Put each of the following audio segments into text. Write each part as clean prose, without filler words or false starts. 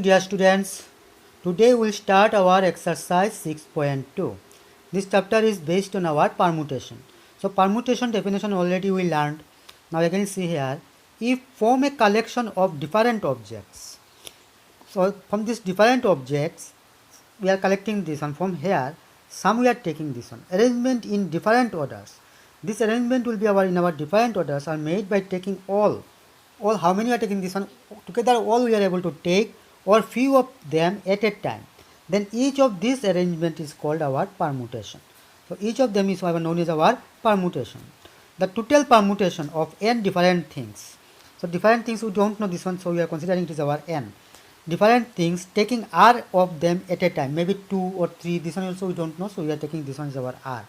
dear students. Today we'll start our exercise 6.2. This chapter is based on our permutation. So permutation definition already we learned. Now again see here, if form a collection of different objects. So from these different objects we are collecting this one. From here some we are taking this one. Arrangement in different orders. This arrangement will be in our different orders are made by taking all how many are taking this one together, all we are able to take or few of them at a time. Then each of this arrangement is called our permutation. So each of them is known as our permutation. The total permutation of n different things. So different things we don't know this one, so we are considering it is our n. Different things taking r of them at a time, maybe 2 or 3, this one also we don't know, so we are taking this one is our r.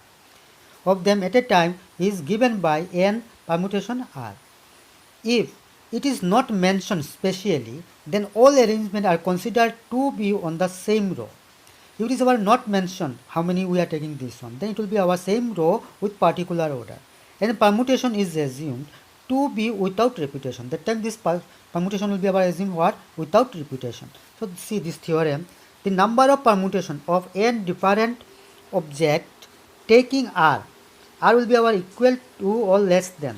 Of them at a time is given by n permutation r. If it is not mentioned specially, then all arrangements are considered to be on the same row. If it is not mentioned how many we are taking this one, then it will be our same row with particular order. And permutation is assumed to be without repetition. That time this permutation will be assumed what? Without repetition. So see this theorem. The number of permutation of n different object taking r will be equal to or less than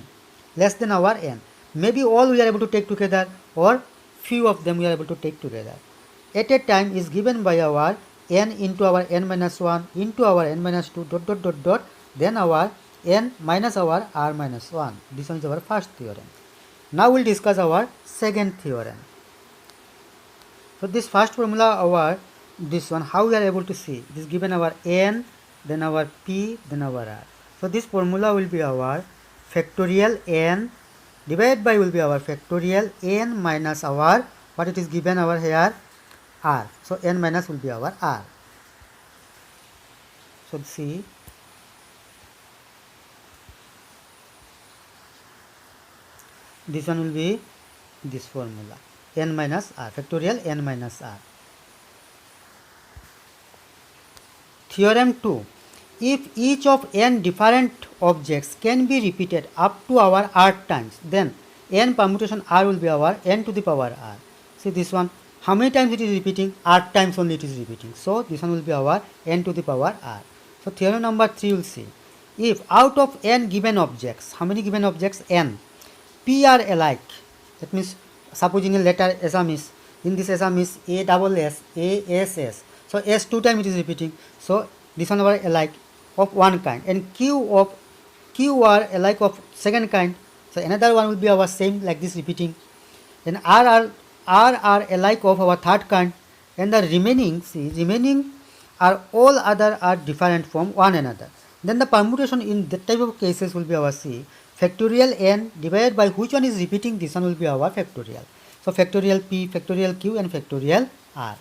our n. Maybe all we are able to take together or few of them we are able to take together. At a time is given by our n into our n minus 1 into our n minus 2 ... then our n minus our r minus 1. This one is our first theorem. Now we will discuss our second theorem. So this first formula this one, how we are able to see? It is given our n, then our p, then our r. So this formula will be our factorial n divided by will be our factorial n minus our what it is given our here r. So n minus will be our r. So see, this one will be this formula n minus r, factorial n minus r. Theorem 2. If each of n different objects can be repeated up to our r times, then n permutation r will be our n to the power r. See this one, how many times it is repeating? R times only it is repeating. So this one will be our n to the power r. So theorem number 3 will see, if out of n given objects, how many given objects? N. P are alike. That means supposing a letter sm is, in this sm is a double s, a s s. So s 2 times it is repeating. So this one are alike of one kind, and q are alike of second kind. So another one will be our same like this repeating. Then r are alike of our third kind, and the remaining are all other are different from one another. Then the permutation in that type of cases will be our c factorial n divided by which one is repeating, this one will be our factorial. So factorial p, factorial q, and factorial r.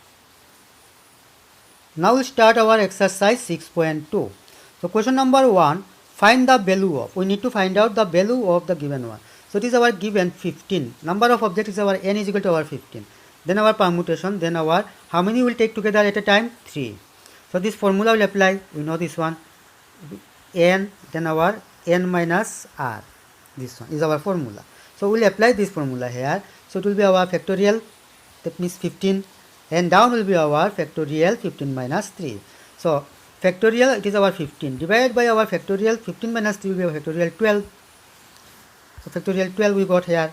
Now we start our exercise 6.2. So question number 1, find the value of, we need to find out the value of the given one. So it is our given 15, number of objects is our n is equal to our 15. Then our permutation, then our how many will take together at a time? 3. So this formula will apply, we know this one, n, then our n minus r. This one is our formula. So we will apply this formula here. So it will be our factorial, that means 15, and down will be our factorial 15 minus 3. So factorial, it is our 15 divided by our factorial 15 minus 3 will be our factorial 12. So factorial 12 we got here.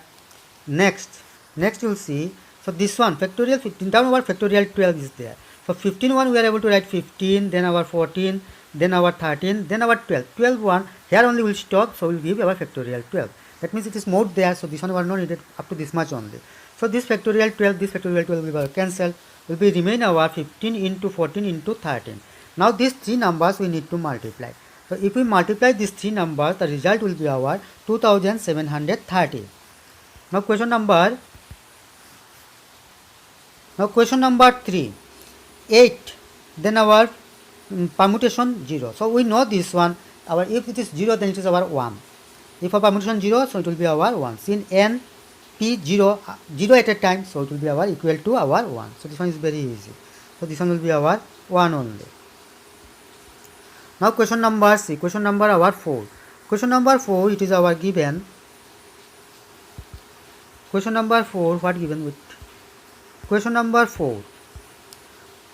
Next you will see, so this one factorial 15, down our factorial 12 is there. So 15 one we are able to write 15, then our 14, then our 13, then our 12. 12 one here only will stop, so we will give our factorial 12. That means it is more there, so this one was not needed up to this much only. So this factorial 12, this factorial 12 will be cancelled, will be remain our 15 into 14 into 13. Now these three numbers we need to multiply. So if we multiply these three numbers, the result will be our 2730. Now question number 3, 8, then our permutation 0. So we know this one, our if it is 0 then it is our 1. If our permutation 0, so it will be our 1. Since n p 0 at a time, so it will be our equal to our 1. So this one is very easy. So this one will be our 1 only. Now question number 6, question number our 4. Question number 4, it is our given. Question number 4, what given with? Question number 4.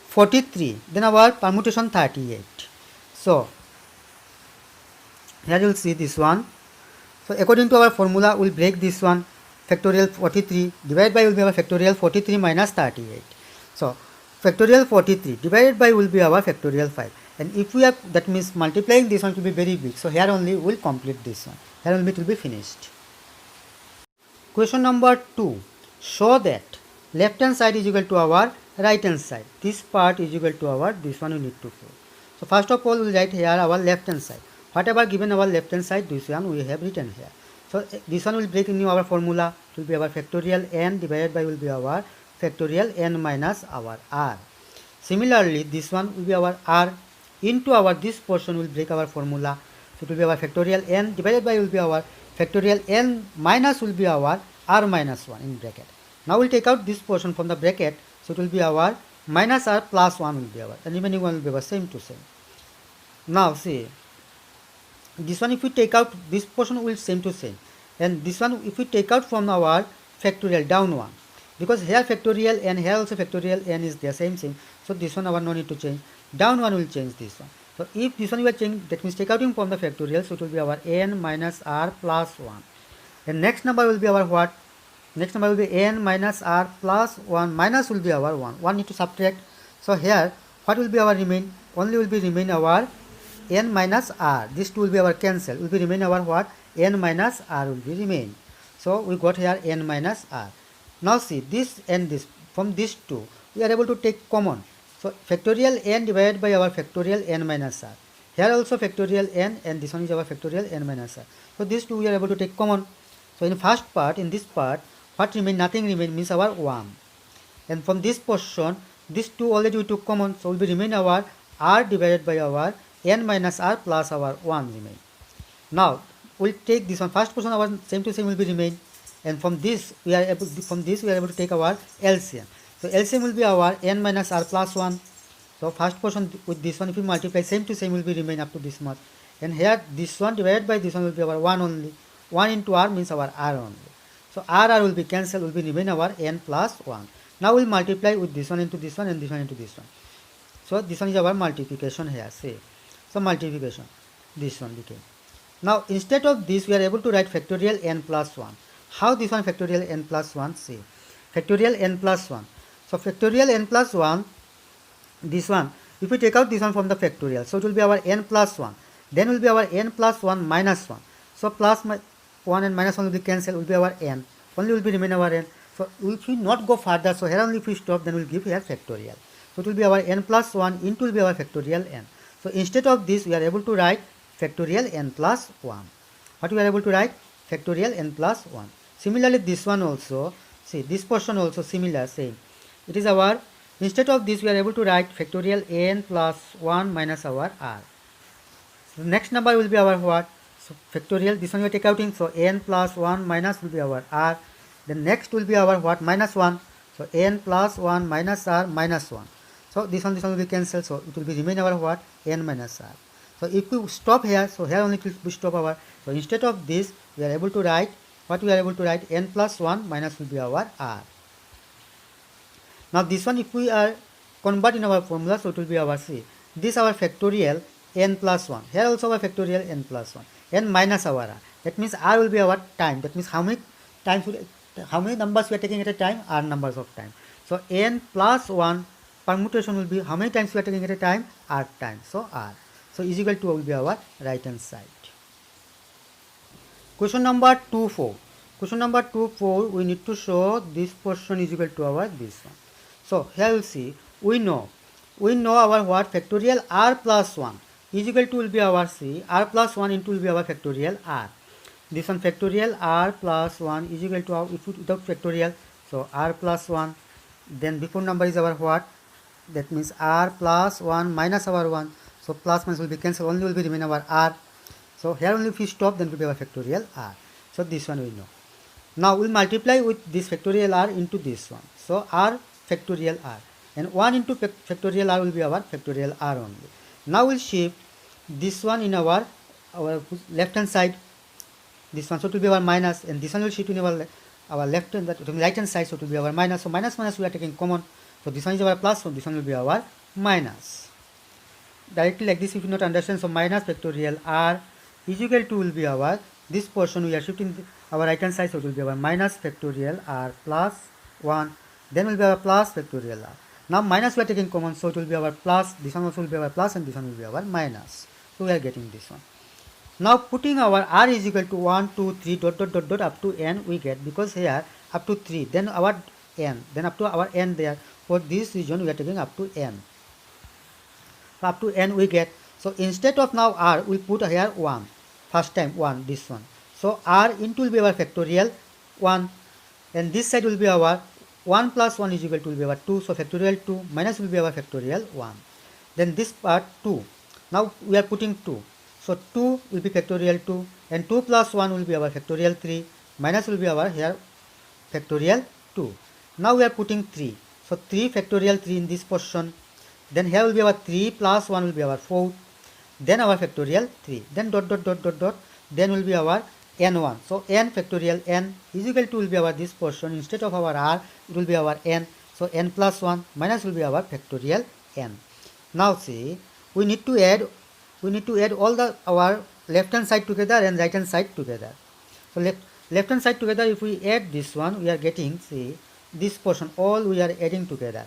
43. Then our permutation 38. So here you will see this one. So according to our formula, we will break this one. Factorial 43 divided by will be our factorial 43 minus 38. So factorial 43 divided by will be our factorial 5. And if we have, that means multiplying this one will be very big. So here only we will complete this one. Here only it will be finished. Question number 2. Show that left hand side is equal to our right hand side. This part is equal to our, this one we need to prove. So first of all we will write here our left hand side. Whatever given our left hand side, this one we have written here. So this one will break into our formula. It will be our factorial n divided by will be our factorial n minus our r. Similarly, this one will be our r into our, this portion will break our formula. So it will be our factorial n divided by will be our factorial n minus will be our r minus 1 in bracket. Now we'll take out this portion from the bracket. So it will be our minus r plus 1 will be our, and remaining one will be our same to same. Now see, this one if we take out, this portion will same to same, and this one if we take out from our factorial down 1, because here factorial n, here also factorial n is there, same. So this one our no need to change, down 1 will change this one. So if this one we are changing, that means take out from the factorial, so it will be our n minus r plus 1. And next number will be our what? Next number will be n minus r plus 1 minus will be our 1 need to subtract. So here what will be our remain? Only will be remain our n minus r. This 2 will be our cancel. Will be remain our what? N minus r will be remain. So we got here n minus r. Now see this and this, from this 2 we are able to take common. So factorial n divided by our factorial n minus r. Here also factorial n, and this one is our factorial n minus r. So these 2 we are able to take common. So in first part, in this part, what remain? Nothing remain, means our 1. And from this portion, this 2 already we took common, so will be remain our r divided by our n minus r plus our 1 remain. Now we'll take this one, first portion our same to same will be remain, and from this we are able, to take our LCM. So LCM will be our n minus r plus 1. So first portion with this one if we multiply, same to same will be remain up to this much, and here this one divided by this one will be our 1 only. 1 into r means our r only. So r will be cancelled, will be remain our n plus 1. Now we'll multiply with this one into this one and this one into this one. So this one is our multiplication here, say. So multiplication, this one became. Now instead of this we are able to write factorial n plus 1. How this one factorial n plus 1? Say factorial n plus 1. So factorial n plus 1, this one, if we take out this one from the factorial, so it will be our n plus 1. Then will be our n plus 1 minus 1. So plus 1 and minus 1 will be cancelled, will be our n. Only will be remain our n. So if we not go further, so here only if we stop, then we will give here factorial. So it will be our n plus 1 into will be our factorial n. So instead of this, we are able to write factorial n plus 1. What we are able to write? Factorial n plus 1. Similarly, this one also, see this portion also similar, same. It is our, instead of this, we are able to write factorial n plus 1 minus our r. So the next number will be our what? So factorial, this one we are take out in, so n plus 1 minus will be our r. Then next will be our what? Minus 1. So n plus 1 minus r minus 1. So this one will be cancelled, so it will be remain our what? N minus r. So if we stop here, so here only we stop our, so instead of this, we are able to write, what we are able to write? N plus 1 minus will be our r. Now this one if we are convert in our formula, so it will be our c. This our factorial n plus 1. Here also our factorial n plus 1. N minus our r. That means r will be our time. That means how many times, how many numbers we are taking at a time? R numbers of time. So n plus 1 permutation will be how many times we are taking at a time? R times. So r. So is equal to will be our right hand side. Question number 2-4. Question number 2-4, we need to show this portion is equal to our this one. So here you see, we know our what? Factorial r plus 1 is equal to will be our c, r plus 1 into will be our factorial r. This one factorial r plus 1 is equal to our, if without factorial, so r plus 1, then before number is our what? That means r plus 1 minus our 1. So plus minus will be cancelled, only will be remain our r. So here only if we stop, then will be our factorial r. So this one we know. Now we'll multiply with this factorial r into this one. So r factorial r, and 1 into factorial r will be our factorial r only. Now we'll shift this one in our left hand side, this one, so it will be our minus, and this one will shift in our our left hand, that right hand side, so it will be our minus. So minus minus we are taking common. So this one is our plus, so this one will be our minus. Directly like this, if you not understand, so minus factorial r is equal to will be our, this portion we are shifting our right hand side, so it will be our minus factorial r plus 1, then will be our plus factorial r. Now minus we are taking common, so it will be our plus, this one also will be our plus, and this one will be our minus. So we are getting this one. Now putting our r is equal to 1, 2, 3 dot dot dot dot up to n we get, because here up to 3, then our n, then up to our n there. For this region we are taking up to n. So up to n we get. So instead of now r, we put here 1. First time 1, this one. So r into will be our factorial 1, and this side will be our 1 plus 1 is equal to will be our 2. So factorial 2 minus will be our factorial 1. Then this part 2. Now we are putting 2. So 2 will be factorial 2, and 2 plus 1 will be our factorial 3, minus will be our here factorial 2. Now we are putting 3. So 3 factorial 3 in this portion. Then here will be our 3 plus 1 will be our 4. Then our factorial 3. Then dot dot dot dot dot. Then will be our n1. So n factorial n is equal to will be our this portion. Instead of our r, it will be our n. So n plus 1 minus will be our factorial n. Now see, we need to add all the our left hand side together and right hand side together. So left hand side together, if we add this one, we are getting, see, this portion all we are adding together.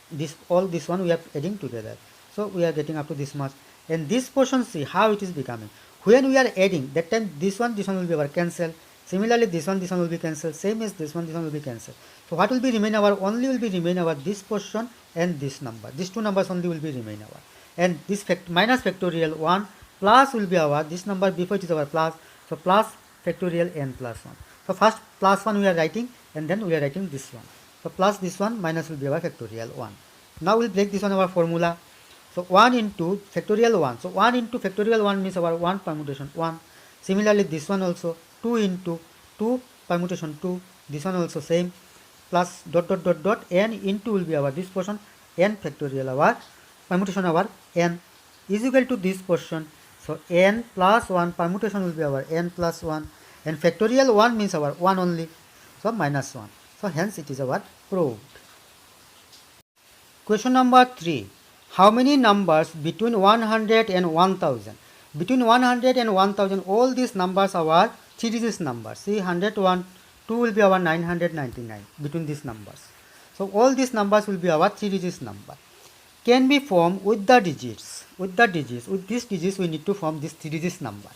This one we are adding together. So we are getting up to this much. And this portion, see how it is becoming. When we are adding, that time this one will be our cancel. Similarly this one will be cancelled. Same as this one will be cancelled. So what will be remain our, only will be remain our this portion and this number. These two numbers only will be remain our. And this minus factorial 1 plus will be our, this number before it is our plus. So plus factorial n plus 1. So first plus 1 we are writing, and then we are writing this one. So plus this one minus will be our factorial 1. Now we'll break this one our formula. So 1 into factorial 1. So 1 into factorial 1 means our 1 permutation 1. Similarly this one also 2 into 2 permutation 2. This one also same. Plus dot dot dot dot n into will be our this portion, n factorial our permutation our n is equal to this portion. So n plus 1 permutation will be our n plus 1, and factorial 1 means our 1 only. So minus 1. So hence it is our proved. Question number 3. How many numbers between 100 and 1000? Between 100 and 1000, all these numbers are 3 digits numbers. See, 101, 2 will be our 999 between these numbers. So all these numbers will be our 3 digits number. Can be formed with the digits. With these digits we need to form this 3 digits number.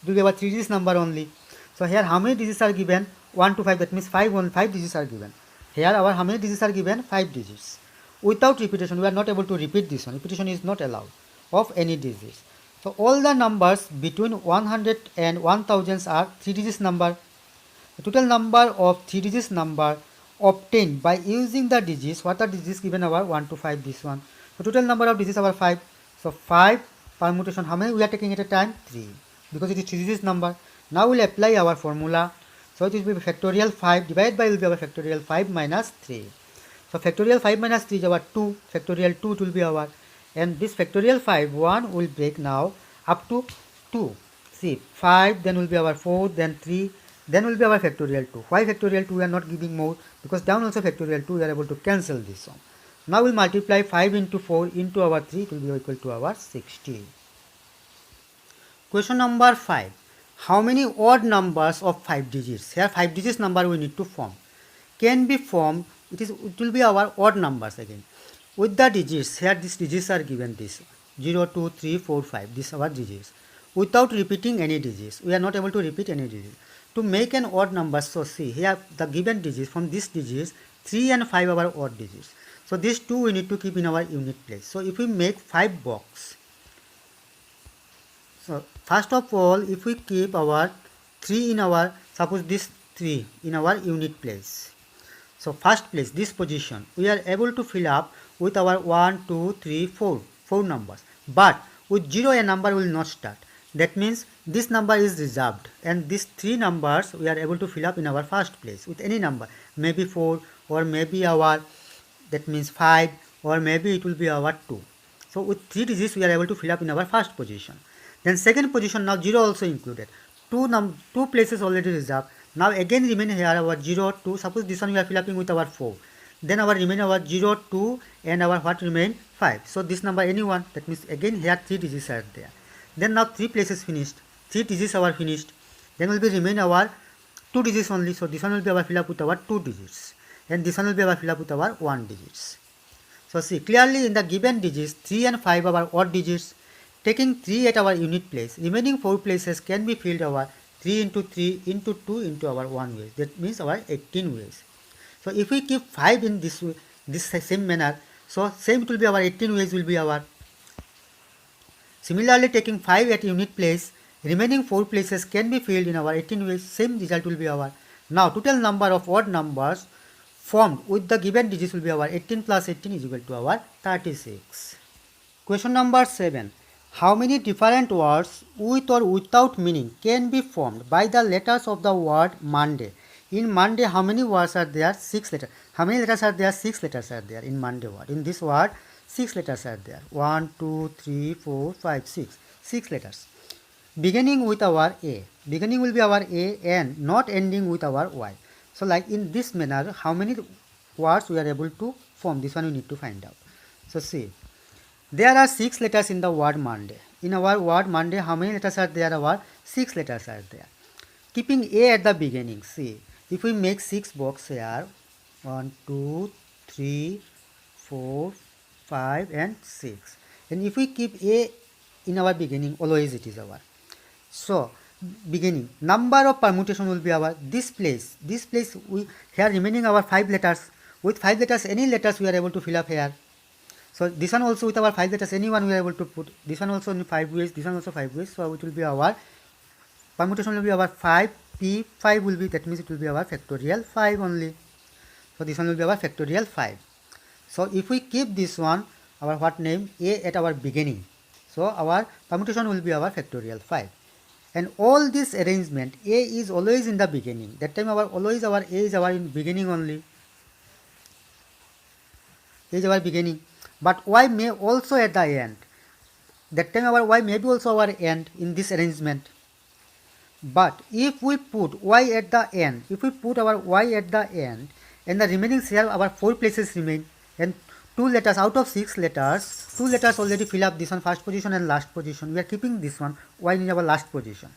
It will be our 3 digits number only. So here how many digits are given? 1 to 5, that means 5 digits are given. Here our how many digits are given? 5 digits. Without repetition, we are not able to repeat this one. Repetition is not allowed of any digits. So all the numbers between 100 and 1000 are 3 digits number. The total number of 3 digits number obtained by using the digits. What are digits given? Our 1 to 5, this one. So total number of digits are 5. So 5 permutation, how many we are taking at a time? 3, because it is 3 digits number. Now we will apply our formula. So it will be factorial 5 divided by will be our factorial 5 minus 3. So factorial 5 minus 3 is our 2. Factorial 2 it will be our, and this factorial 5 1 will break now up to 2. See, 5, then will be our 4, then 3, then will be our factorial 2. Why factorial 2 we are not giving more? Because down also factorial 2 we are able to cancel this one. Now we will multiply 5 into 4 into our 3, it will be equal to our 60. Question number 5. How many odd numbers of 5 digits? Here 5 digits number we need to form. Can be formed, it will be our odd numbers again. With the digits, here these digits are given this 0, 2, 3, 4, 5, these are our digits. Without repeating any digits, we are not able to repeat any digits. To make an odd number, so see here the given digits, from these digits 3 and 5 are odd digits. So these two we need to keep in our unit place. So if we make 5 box, so first of all if we keep our 3 in our, suppose this 3 in our unit place. So first place, this position, we are able to fill up with our 1, 2, 3, 4 numbers. But with 0 a number will not start. That means this number is reserved, and these 3 numbers we are able to fill up in our first place with any number. Maybe 4, or maybe our, that means 5, or maybe it will be our 2. So with 3 digits we are able to fill up in our first position. Then second position, now 0 also included. 2 two places already reserved. Now again remain here our 0, 2. Suppose this one we are filling with our 4. Then our remain our 0, 2 and our what remain 5. So this number any one, that means again here 3 digits are there. Then now 3 places finished. 3 digits are finished. Then will be remain our 2 digits only. So this one will be our fill up with our 2 digits. And this one will be our fill up with our 1 digits. So see clearly in the given digits 3 and 5 are odd digits. Taking 3 at our unit place, remaining 4 places can be filled our 3 into 3 into 2 into our 1 ways. That means our 18 ways. So if we keep 5 in this way, this same manner, so same it will be our 18 ways will be our. Similarly, taking 5 at unit place, remaining 4 places can be filled in our 18 ways. Same result will be our. Now total number of odd numbers formed with the given digits will be our 18 plus 18 is equal to our 36. Question number 7. How many different words with or without meaning can be formed by the letters of the word Monday? In Monday, how many words are there? 6 letters. How many letters are there? 6 letters are there in Monday word. In this word, 6 letters are there. 1, 2, 3, 4, 5, 6. 6 letters. Beginning with our A. Beginning will be our A and not ending with our Y. So like in this manner, how many words we are able to form? This one we need to find out. So see. There are 6 letters in the word Monday. In our word Monday, how many letters are there? Our 6 letters are there. Keeping A at the beginning, see, if we make 6 boxes here, 1, 2, 3, 4, 5 and 6. And if we keep A in our beginning, always it is our. So, beginning, number of permutation will be our, this place we, here remaining our 5 letters. With 5 letters, any letters we are able to fill up here. So this one also with our 5 letters, any one we are able to put. This one also in 5 ways, this one also 5 ways. So it will be our permutation will be our 5, P5 will be, that means it will be our factorial 5 only. So this one will be our factorial 5. So if we keep this one, our what name, A at our beginning. So our permutation will be our factorial 5. And all this arrangement, A is always in the beginning. That time our always our A is our in beginning only. A is our beginning. But Y may also at the end. That time our Y may be also our end in this arrangement. But if we put Y at the end, if we put our Y at the end, and the remaining here our 4 places remain, and 2 letters out of 6 letters, 2 letters already fill up this one first position and last position. We are keeping this one Y in our last position.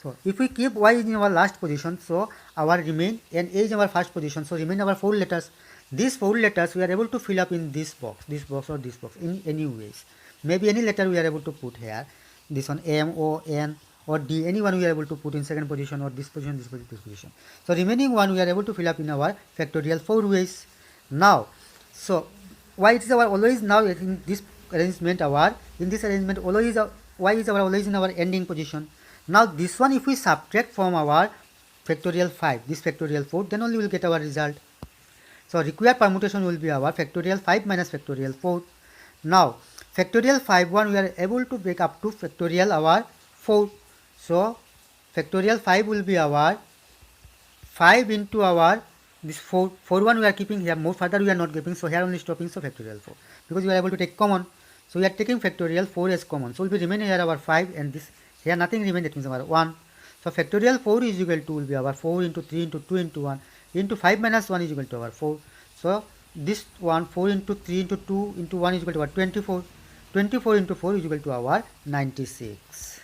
So if we keep Y in our last position, so our remain and A is our first position. So remain our 4 letters. These 4 letters we are able to fill up in this box or this box in any ways. Maybe any letter we are able to put here. This one M, O, N or D, any one we are able to put in second position or this position, this position, this position. So remaining one we are able to fill up in our factorial 4 ways. Now, so Y is our always now in this arrangement our, in this arrangement always Y is our always in our ending position. Now this one if we subtract from our factorial 5, this factorial 4, then only we will get our result. So required permutation will be our factorial 5 minus factorial 4. Now factorial 5 one we are able to break up to factorial our 4. So factorial 5 will be our 5 into our this 4 one we are keeping here, more further we are not keeping, so here only stopping, so factorial 4 because we are able to take common. So we are taking factorial 4 as common. So will be remaining here our 5 and this here nothing remain, that means our 1. So factorial 4 is equal to will be our 4 into 3 into 2 into 1 into 5 minus 1 is equal to our 4. So this one 4 into 3 into 2 into 1 is equal to our 24. 24 into 4 is equal to our 96.